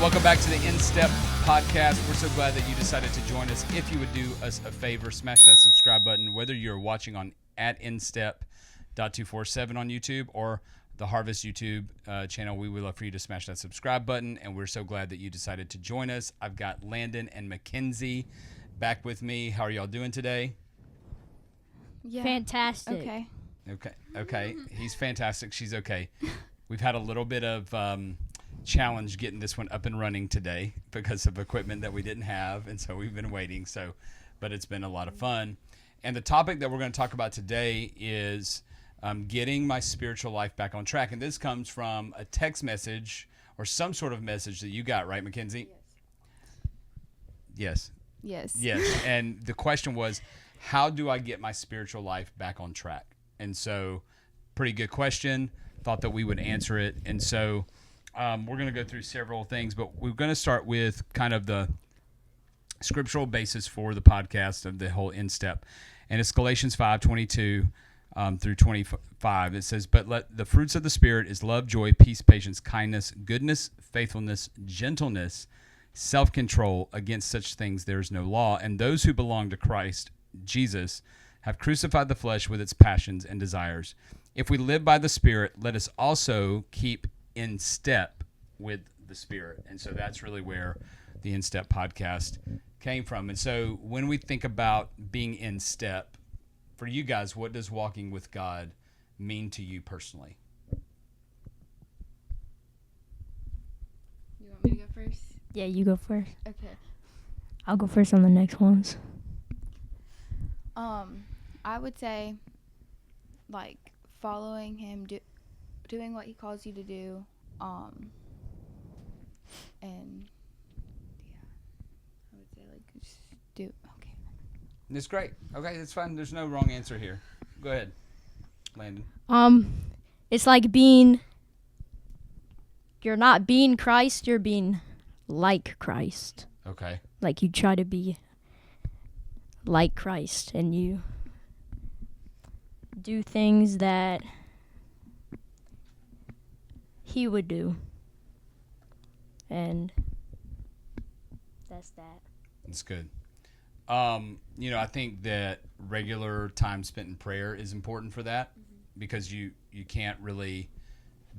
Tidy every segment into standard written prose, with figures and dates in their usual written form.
Welcome back to the In Step podcast. We're so glad that you decided to join us. If you would do us a favor, smash that subscribe button, whether you're watching on at InStep.247 on YouTube or the Harvest YouTube channel. We would love for you to smash that subscribe button, and we're so glad that you decided to join us. I've got Landon and Mackenzie back with me. How are y'all doing today? Yeah. Fantastic. Okay. He's fantastic. She's okay. We've had a little bit of challenge getting this one up and running today because of equipment that we didn't have, and so we've been waiting. But it's been a lot of fun. And the topic that we're going to talk about today is getting my spiritual life back on track. And this comes from a text message or some sort of message that you got, right, Mackenzie? Yes. And the question was, how do I get my spiritual life back on track? And so, pretty good question. Thought that we would answer it. And so, we're going to go through several things, but we're going to start with kind of the scriptural basis for the podcast of the whole In Step. And it's Galatians 5:22 through 25. It says, "But let the fruits of the Spirit is love, joy, peace, patience, kindness, goodness, faithfulness, gentleness, self-control. Against such things there is no law. And those who belong to Christ Jesus have crucified the flesh with its passions and desires. If we live by the Spirit, let us also keep in step with the Spirit." And so that's really where the In Step podcast came from. And so when we think about being in step, for you guys, what does walking with God mean to you personally? You want me to go first? Yeah, you go first. Okay. I'll go first on the next ones. I would say, like, following him, doing what he calls you to do, and yeah, I would say, like, just do. Okay. That's great. Okay, that's fine. There's no wrong answer here. Go ahead, Landon. It's like you're not being Christ, you're being like Christ. Okay. Like you try to be like Christ and you do things that he would do. And that's that. That's good. I think that regular time spent in prayer is important for that, because you can't really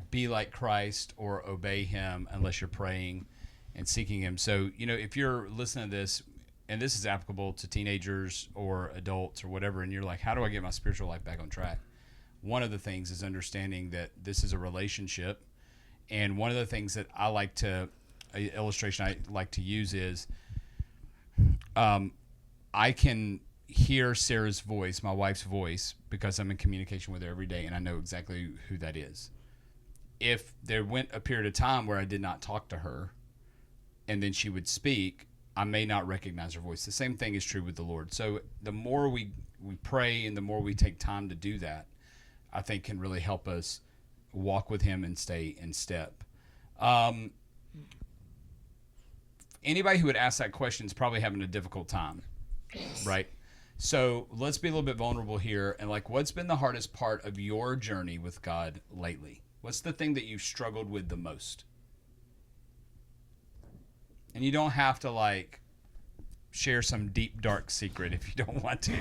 be like Christ or obey him unless you're praying and seeking him. So, if you're listening to this, and this is applicable to teenagers or adults or whatever, and you're like, how do I get my spiritual life back on track? One of the things is understanding that this is a relationship. And one of the things that illustration I like to use is, I can hear Sarah's voice, my wife's voice, because I'm in communication with her every day, and I know exactly who that is. If there went a period of time where I did not talk to her, and then she would speak, I may not recognize her voice. The same thing is true with the Lord. So the more we pray and the more we take time to do that, I think can really help us walk with him and stay in step. Anybody who would ask that question is probably having a difficult time, right? So let's be a little bit vulnerable here. And what's been the hardest part of your journey with God lately? What's the thing that you've struggled with the most? And you don't have to share some deep, dark secret if you don't want to,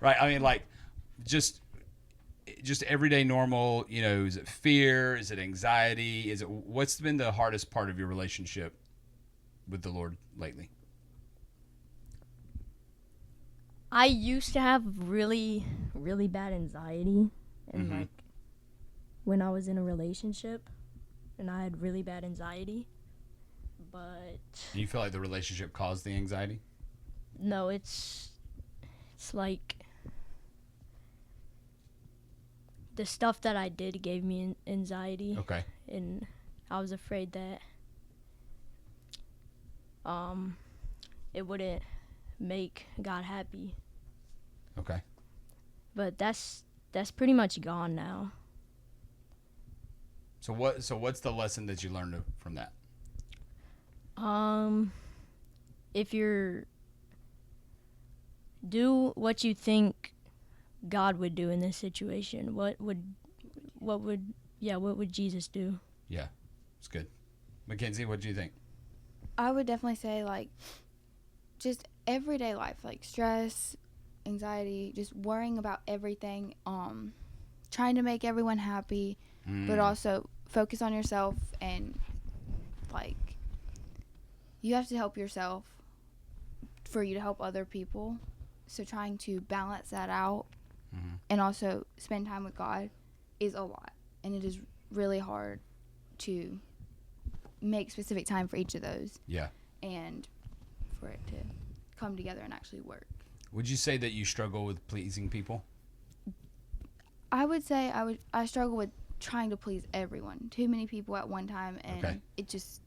right? I mean, just everyday normal, is it fear? Is it anxiety? What's been the hardest part of your relationship with the Lord lately? I used to have really, really bad anxiety. And when I was in a relationship, and I had really bad anxiety. But do you feel like the relationship caused the anxiety? No, it's like the stuff that I did gave me anxiety. Okay. And I was afraid that it wouldn't make God happy. Okay. But that's pretty much gone now. So what's the lesson that you learned from that? If you're do what you think God would do in this situation, what would Jesus do? Yeah, it's good. Mackenzie, what do you think? I would definitely say, like, just everyday life, like stress, anxiety, just worrying about everything, trying to make everyone happy, but also focus on yourself, and like you have to help yourself for you to help other people. So trying to balance that out and also spend time with God is a lot, and it is really hard to make specific time for each of those. Yeah. And for it to come together and actually work. Would you say that you struggle with pleasing people? I would say I struggle with trying to please everyone, too many people at one time, and it's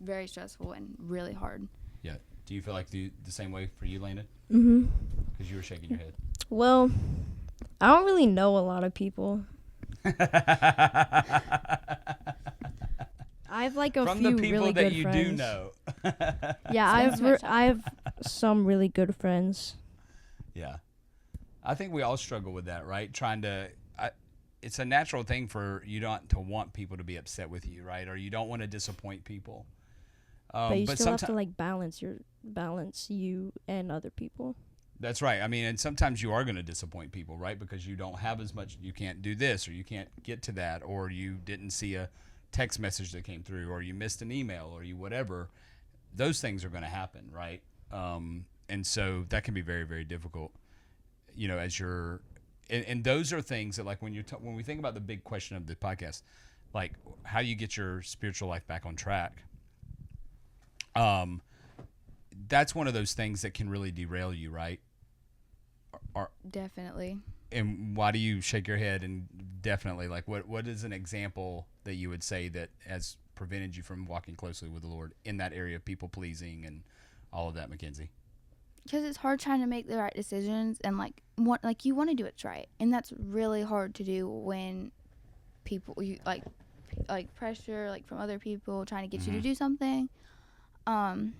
very stressful and really hard. Yeah. Do you feel like the same way for you, Landon? Mm-hmm. Because you were shaking your head. Well, I don't really know a lot of people. I have like a From few the people really that good you friends. do know. Yeah, I have some really good friends. Yeah. I think we all struggle with that, right? It's a natural thing for you not to want people to be upset with you, right? Or you don't want to disappoint people. But you still have to like balance you and other people. That's right. I mean, and sometimes you are going to disappoint people, right? Because you don't have as much, you can't do this, or you can't get to that, or you didn't see a text message that came through, or you missed an email, or you whatever. Those things are going to happen, right? And so that can be very, very difficult, you know, as you're, and those are things that, like, when we think about the big question of the podcast, like, how do you get your spiritual life back on track? That's one of those things that can really derail you, right? Definitely. And why do you shake your head? And definitely, like, what is an example that you would say that has prevented you from walking closely with the Lord in that area of people pleasing and all of that, Mackenzie? Because it's hard trying to make the right decisions, and you want to do what's right, and that's really hard to do when people you like pressure like from other people trying to get you to do something. And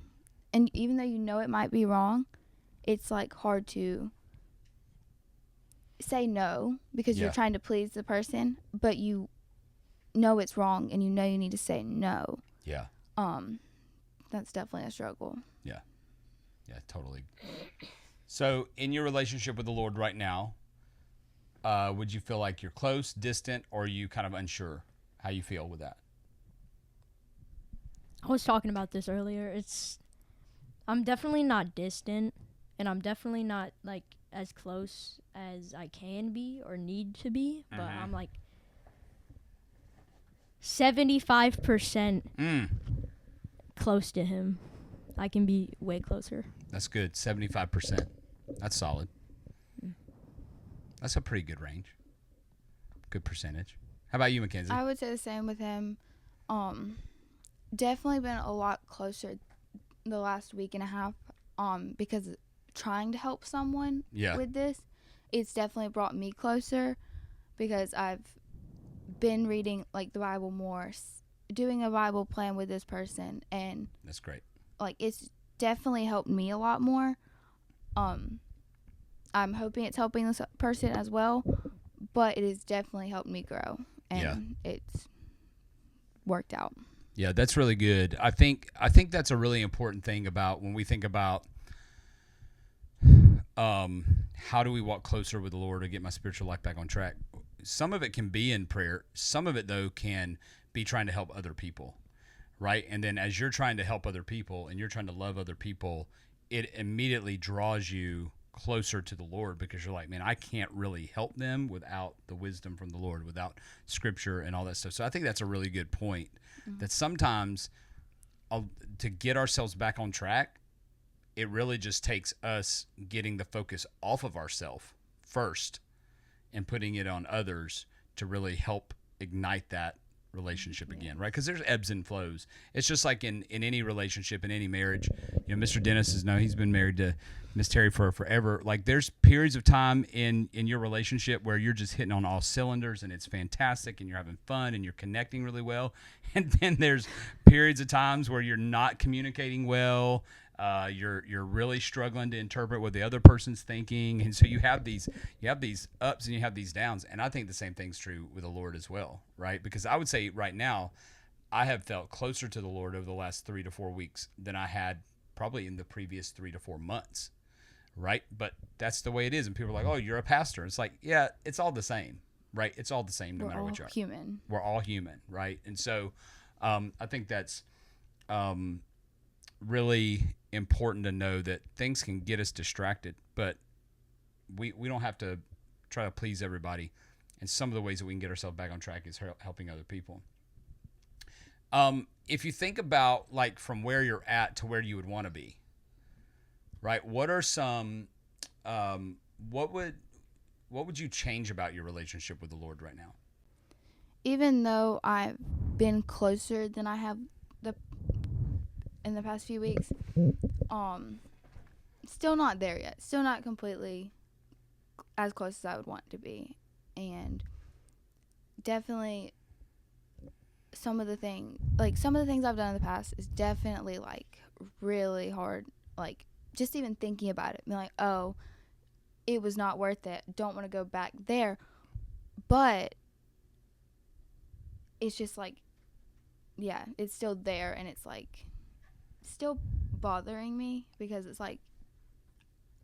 even though you know it might be wrong, it's like hard to say no because you're trying to please the person, but you know it's wrong and you know you need to say no. Yeah. That's definitely a struggle. Yeah, totally. So in your relationship with the Lord right now, would you feel like you're close, distant, or are you kind of unsure how you feel with that? I was talking about this earlier. I'm definitely not distant, and I'm definitely not like as close as I can be or need to be, but I'm like 75% close to him. I can be way closer. That's good. 75%. That's solid. That's a pretty good range. Good percentage. How about you, Mackenzie? I would say the same with him. Definitely been a lot closer the last week and a half. Because trying to help someone with this, it's definitely brought me closer because I've been reading like the Bible more, doing a Bible plan with this person, and that's great. Like, it's definitely helped me a lot more. I'm hoping it's helping this person as well, but it has definitely helped me grow, and it's worked out. Yeah, that's really good. I think that's a really important thing about when we think about how do we walk closer with the Lord to get my spiritual life back on track. Some of it can be in prayer. Some of it, though, can be trying to help other people. Right? And then as you're trying to help other people and you're trying to love other people, it immediately draws you closer to the Lord because you're like, man, I can't really help them without the wisdom from the Lord, without scripture and all that stuff. So I think that's a really good point that sometimes to get ourselves back on track, it really just takes us getting the focus off of ourselves first and putting it on others to really help ignite that relationship again, right? Because there's ebbs and flows. It's just like in any relationship, in any marriage. You know, Mr. Dennis he's been married to Miss Terry for forever. Like, there's periods of time in your relationship where you're just hitting on all cylinders and it's fantastic and you're having fun and you're connecting really well. And then there's periods of times where you're not communicating well. You're really struggling to interpret what the other person's thinking, and so you have these ups and you have these downs. And I think the same thing's true with the Lord as well, right? Because I would say right now, I have felt closer to the Lord over the last 3 to 4 weeks than I had probably in the previous 3 to 4 months. Right. But that's the way it is. And people are like, oh, you're a pastor. It's like, yeah, it's all the same. Right. It's all the same no We're matter all what you are. human. We're all human. Right. And so I think that's really important to know that things can get us distracted, but we don't have to try to please everybody. And some of the ways that we can get ourselves back on track is helping other people. If you think about like from where you're at to where you would want to be, right? What are some, what would you change about your relationship with the Lord right now? Even though I've been closer than I have in the past few weeks, still not there yet. Still not completely as close as I would want to be. And definitely some of the things I've done in the past is definitely like really hard. Like just even thinking about it, being like, oh, it was not worth it. Don't want to go back there. But it's just like, yeah, it's still there, and it's like still bothering me because it's like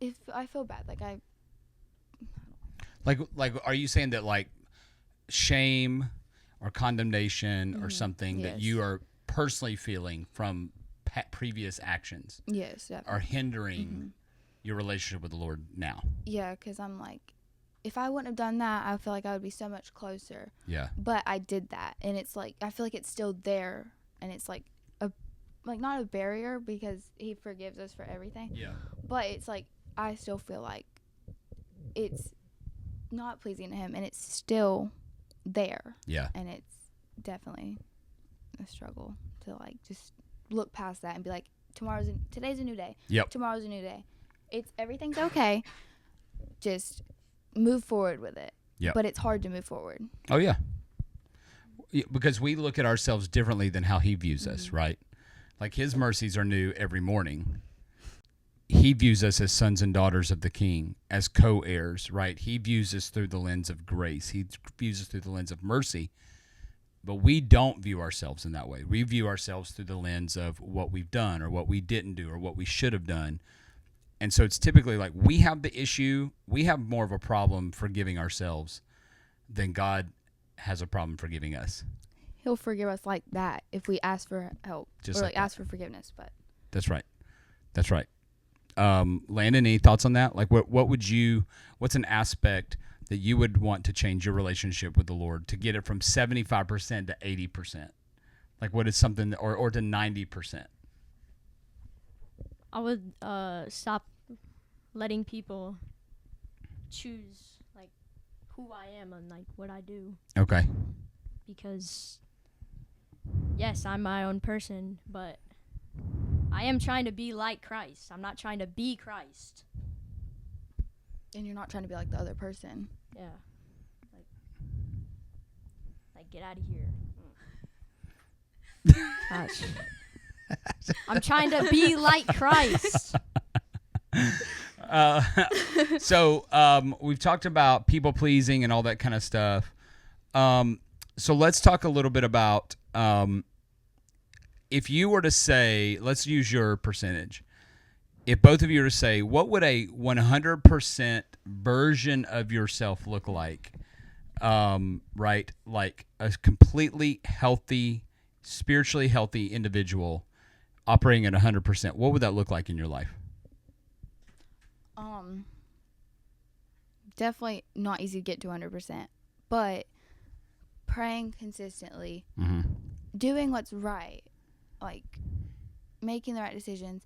if I feel bad, like are you saying that like shame or condemnation or something that Yes. you are personally feeling from previous actions yes, definitely. are hindering your relationship with the Lord now? Yeah, because I'm like, if I wouldn't have done that, I feel like I would be so much closer. Yeah. But I did that, and it's like I feel like it's still there, and it's like not a barrier because He forgives us for everything. Yeah. But it's like I still feel like it's not pleasing to Him, and it's still there. Yeah. And it's definitely a struggle to like just look past that and be like, today's a new day. Yep. Tomorrow's a new day. Everything's okay. Just move forward with it. Yep. But it's hard to move forward. Oh yeah. Because we look at ourselves differently than how He views us, right? Like His mercies are new every morning. He views us as sons and daughters of the King, as co-heirs, right? He views us through the lens of grace. He views us through the lens of mercy. But we don't view ourselves in that way. We view ourselves through the lens of what we've done or what we didn't do or what we should have done. And so it's typically like we have the issue, we have more of a problem forgiving ourselves than God has a problem forgiving us. He'll forgive us like that if we ask for help Just or like ask for forgiveness. But That's right. That's right. Landon, any thoughts on that? Like what's an aspect that you would want to change your relationship with the Lord to get it from 75% to 80%? Like what is something, or to 90%? I would stop letting people choose like who I am and like what I do, Okay. because yes, I'm my own person, but I am trying to be like Christ. I'm not trying to be Christ. and you're not trying to be like the other person. Yeah. Like get out of here. Gosh. I'm trying to be like Christ. So we've talked about people pleasing and all that kind of stuff. So let's talk a little bit about if you were to say, let's use your percentage. If both of you were to say, what would a 100% version of yourself look like? Right? Like a completely healthy, spiritually healthy individual operating at 100%. What would that look like in your life? Definitely not easy to get to 100%, but praying consistently, doing what's right, like making the right decisions.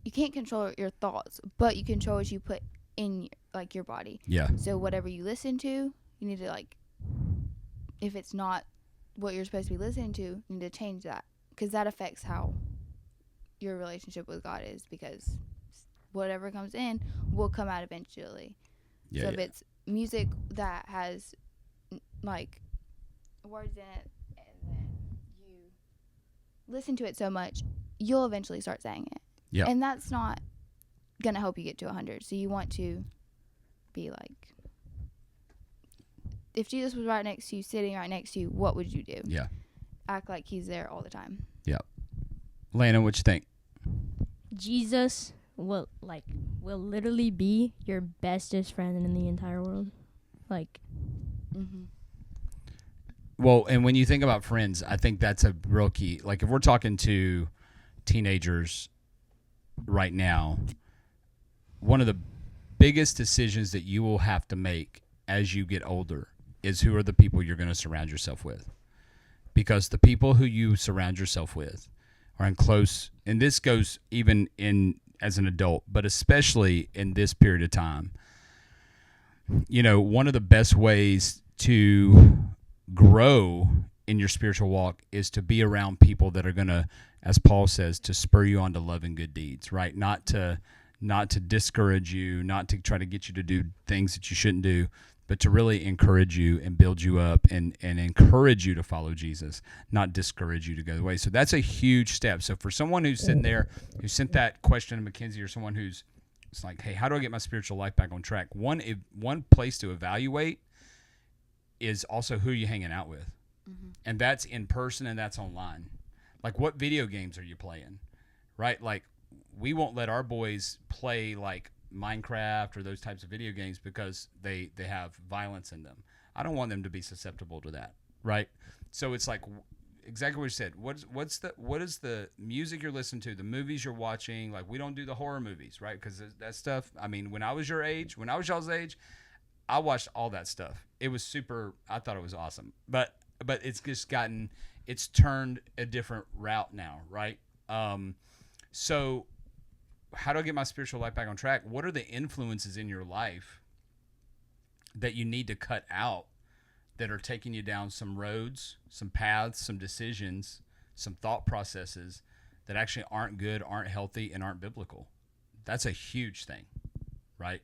You can't control your thoughts, but you control what you put in your body. Yeah. So whatever you listen to, you need to if it's not what you're supposed to be listening to, you need to change that, because that affects how your relationship with God is, because whatever comes in will come out eventually. Yeah, so if it's music that has words in it, and then you listen to it so much, you'll eventually start saying it. Yeah. And that's not gonna help you get to 100. So you want to be like, if Jesus was right next to you, sitting right next to you, what would you do? Yeah. act like he's there all the time. Lana, what you think? Jesus will literally be your bestest friend in the entire world. Like, Mm-hmm. Well, and when you think about friends, I think that's a real key. Like if we're talking to teenagers right now, one of the biggest decisions that you will have to make as you get older is who are the people you're going to surround yourself with. Because the people who you surround yourself with are in close, and this goes even in as an adult, but especially in this period of time. You know, one of the best ways to grow in your spiritual walk is to be around people that are going to, as Paul says, to spur you on to love and good deeds, right? Not to discourage you, not to try to get you to do things that you shouldn't do, but to really encourage you and build you up and encourage you to follow Jesus, not discourage you to go the way. So that's a huge step. So for someone who's sitting there, who sent that question to Mackenzie, or someone who's it's like, hey, how do I get my spiritual life back on track? One place to evaluate is also who you're hanging out with. Mm-hmm. And that's in person and that's online. Like, what video games are you playing, right? Like, we won't let our boys play, like, Minecraft or those types of video games because they have violence in them. I don't want them to be susceptible to that, right? So it's like exactly what you said. What is the music you're listening to, the movies you're watching? Like, we don't do the horror movies, right? Because that stuff, I mean, when I was y'all's age, I watched all that stuff. It was super, I thought it was awesome. But it's just it's turned a different route now, right? So how do I get my spiritual life back on track? What are the influences in your life that you need to cut out that are taking you down some roads, some paths, some decisions, some thought processes that actually aren't good, aren't healthy, and aren't biblical? That's a huge thing, right?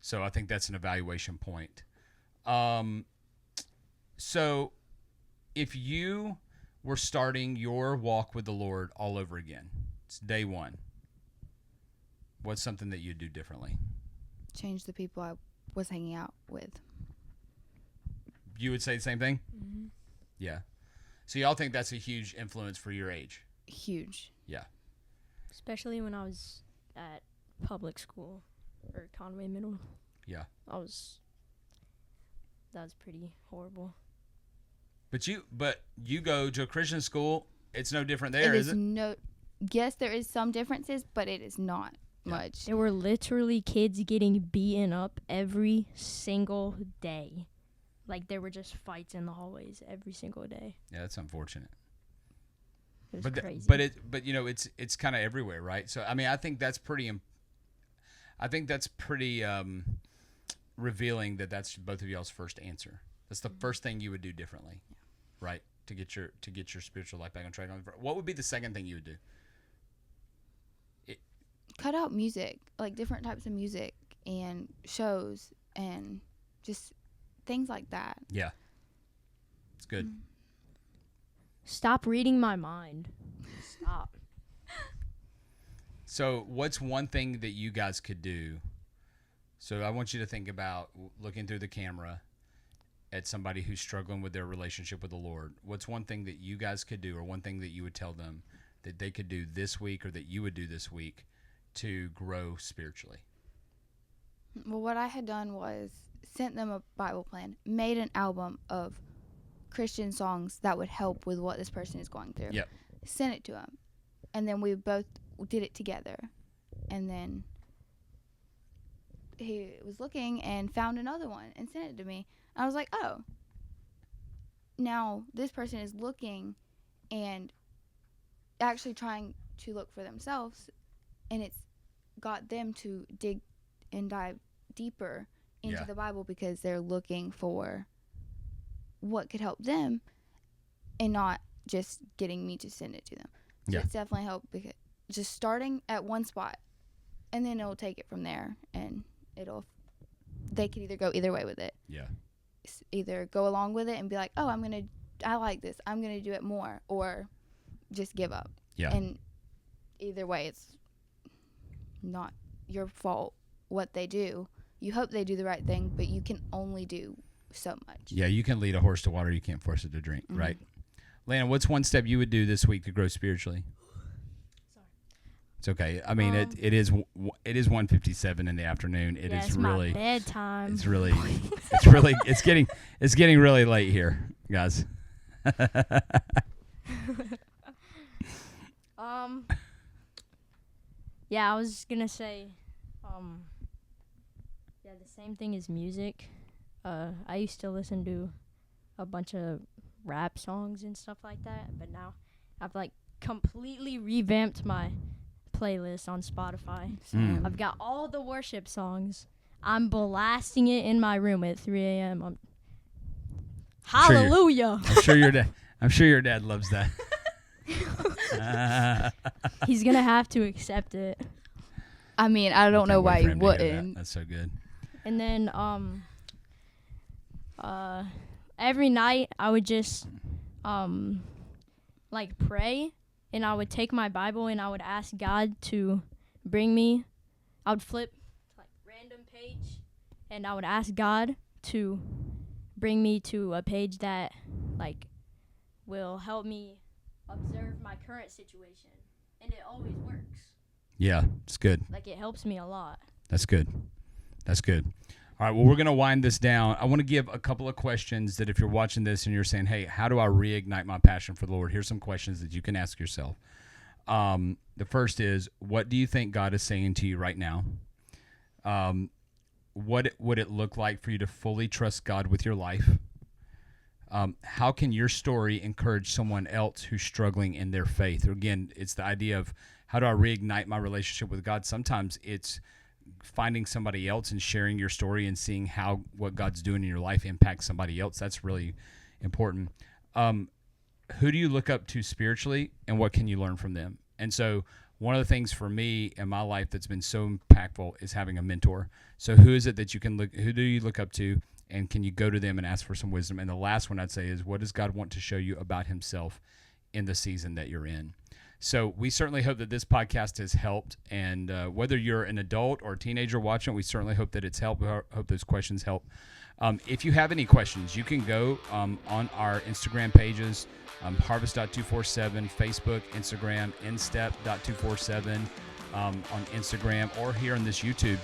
So I think that's an evaluation point. So if you were starting your walk with the Lord all over again, it's day one, what's something that you'd do differently? Change the people I was hanging out with. You would say the same thing? Mm-hmm. Yeah. So y'all think that's a huge influence for your age? Huge. Yeah. especially when I was at public school or Conway Middle. Yeah. That was pretty horrible. But you go to a Christian school, it's no different there, is it? Yes, there is some differences, but it is not much. There were literally kids getting beaten up every single day. Like, there were just fights in the hallways every single day. Yeah, that's unfortunate. It was crazy. But you know, it's kind of everywhere, right? So I mean, I think that's pretty revealing that that's both of y'all's first answer. That's the first thing you would do differently, right? To get your spiritual life back on track. What would be the second thing you would do? Cut out music, like different types of music and shows and just things like that. Yeah, it's good. Stop reading my mind. Stop. So what's one thing that you guys could do? So I want you to think about looking through the camera at somebody who's struggling with their relationship with the Lord. What's one thing that you guys could do, or one thing that you would tell them that they could do this week, or that you would do this week to grow spiritually? Well, what I had done was sent them a Bible plan, made an album of Christian songs that would help with what this person is going through. Yep. Sent it to him. And then we both did it together. And then he was looking and found another one and sent it to me. I was like, oh, now this person is looking and actually trying to look for themselves, and it's got them to dig and dive deeper into the Bible because they're looking for what could help them and not just getting me to send it to them. So it's definitely helped, because just starting at one spot, and then it'll take it from there, and they could either go either way with it. Yeah. Either go along with it and be like, oh, I like this, I'm going to do it more, or just give up. Yeah. And either way, it's not your fault what they do. You hope they do the right thing, but you can only do so much. Yeah, you can lead a horse to water, you can't force it to drink, right? Lana, what's one step you would do this week to grow spiritually? Sorry. It's okay. I mean, it is 1:57 in the afternoon. It is it's really my bedtime. it's getting really late here, guys. Yeah, I was just gonna say, yeah, the same thing as music. I used to listen to a bunch of rap songs and stuff like that, but now I've like completely revamped my playlist on Spotify. I've got all the worship songs. I'm blasting it in my room at 3 a.m. Hallelujah! I'm sure your dad loves that. He's gonna have to accept it. I mean, I don't know why Can't wait for you him to hear that. wouldn't. That's so good. And then every night I would just like pray, and I would take my Bible and I would ask God to bring me. I would flip like random page, and I would ask God to bring me to a page that like will help me observe my current situation, and it always works. Yeah, it's good. Like it helps me a lot. That's good. That's good. All right, well, we're going to wind this down. I want to give a couple of questions that if you're watching this and you're saying, hey, how do I reignite my passion for the Lord? Here's some questions that you can ask yourself. The first is, what do you think God is saying to you right now? What would it look like for you to fully trust God with your life? How can your story encourage someone else who's struggling in their faith? Or again, it's the idea of how do I reignite my relationship with God? Sometimes it's finding somebody else and sharing your story and seeing how what God's doing in your life impacts somebody else. That's really important. Who do you look up to spiritually, and what can you learn from them? And so one of the things for me in my life that's been so impactful is having a mentor. So who is it that you can look, who do you look up to, and can you go to them and ask for some wisdom? And the last one I'd say is, what does God want to show you about himself in the season that you're in? So we certainly hope that this podcast has helped, and whether you're an adult or a teenager watching, we certainly hope that it's helped. We hope those questions help. If you have any questions, you can go on our Instagram pages, harvest.247, Facebook, Instagram, instep.247 on Instagram, or here on this YouTube,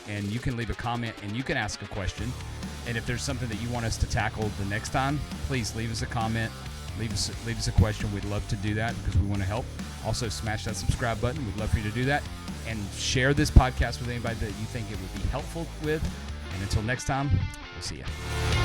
and you can leave a comment and you can ask a question. And if there's something that you want us to tackle the next time, please leave us a comment. Leave us a question. We'd love to do that because we want to help. Also, smash that subscribe button. We'd love for you to do that. And share this podcast with anybody that you think it would be helpful with. And until next time, we'll see you.